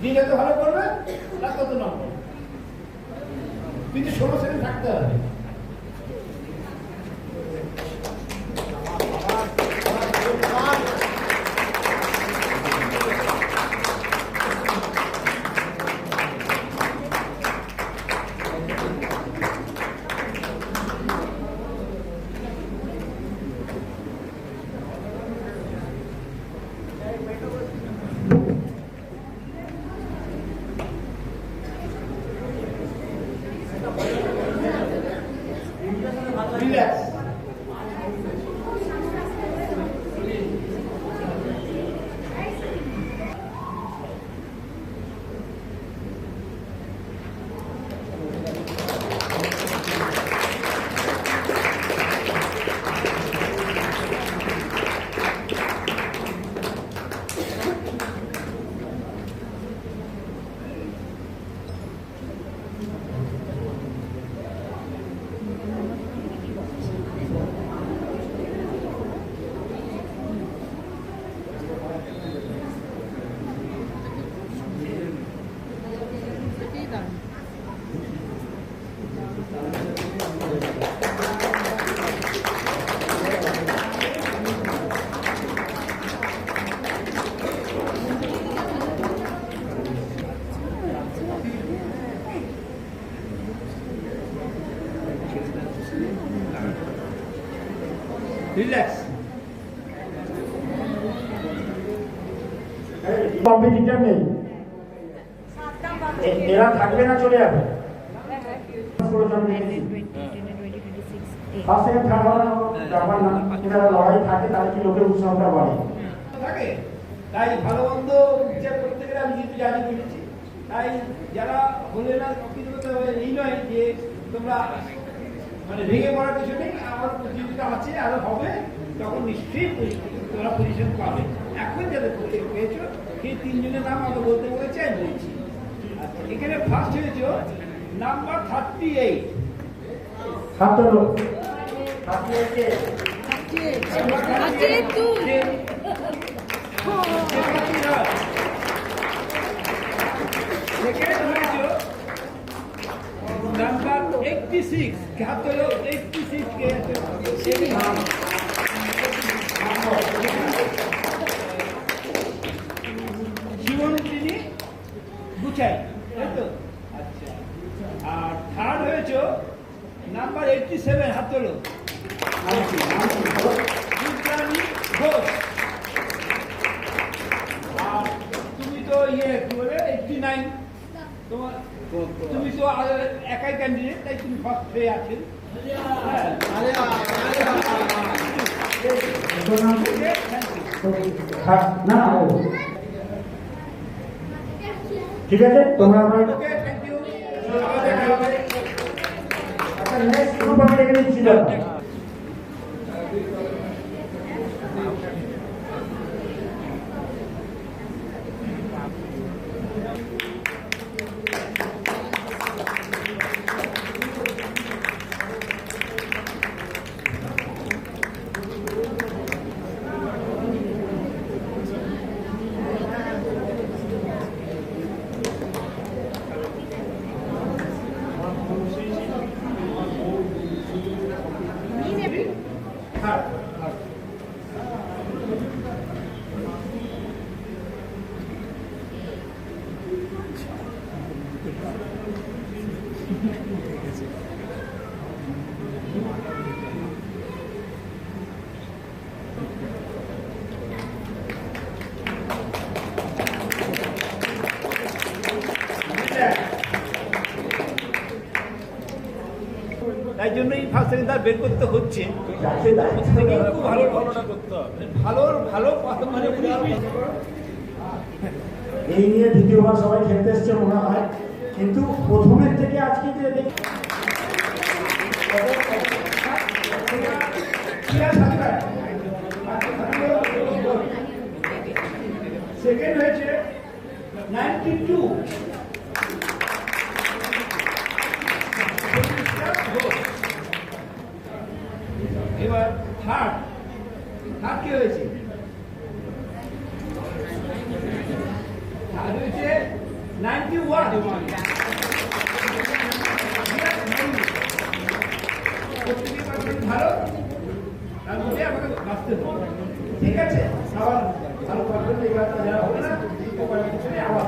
দিলে তো ভালো করবে, তার কত নম্বর, কিন্তু 16 সেকেন্ড থাকতে হবে। Relax. Relax. কম্পিটিটর নেই, এরা থাকবে না, চলে যাবে। ফার্স্ট সেকেন্ড থার্ড হওয়ার ব্যাপার না, এরা লড়াই থাকে, তাহলে কি লোকের উৎসাহটা বাড়ে থাকে। তাই ভালো মন্দ বিচার করতে গেলে আমি যেহেতু জানি বলেছি, তাই যারা বলে না অকৃতজ্ঞতা এই নয় যে তোমরা মানে ভেঙে পড়ার কিছু নেই, আমার প্রতিযোগিতা আছে, আরো হবে, তখন নিশ্চয়ই তোমরা পজিশন পাবে। এখন যাদের পেয়েছো সেই 3 জনের নাম আমাকে বলতে বলেছে, আমি বলছি। আচ্ছা, এখানে ফার্স্ট হয়েছ নাম্বার 38। সেকেন্ড হয়েছ নাম্বার 86। হাত হলো 86 কে জীবন তিনি গুছাই, তাই তো? আচ্ছা, আর থার্ড হয়েছ নাম্বার 87। হাত হলো ঘোষ। আর তুমি তো কি বলে 89, তোমার তুমি তো একাই ক্যান্ডিডেট, তাই তুমি ফার্স্ট হয়ে আছেন। ঠিক আছে, তোমরা থ্যাংক ইউ। নেক্সট গ্রুপ আমি রেখে দিচ্ছি। তাই জন্যই ফার্স্ট সেকেন্ড বের করতে হচ্ছে। ভালো ভালো মানে এই নিয়ে দ্বিতীয়বার সবাই খেলতে এসছে মনে হয়, কিন্তু প্রথমের থেকে আজকে যে সেকেন্ড হয়েছে 92। এবার থার্ড কি হয়েছে? থার্ড হয়েছে 91 প্রত্যেকে ভালো তার মধ্যে আমাকে বাঁচতে হবে। ঠিক আছে, আবার ভালো করবেন, এবার যারা হবে না আবার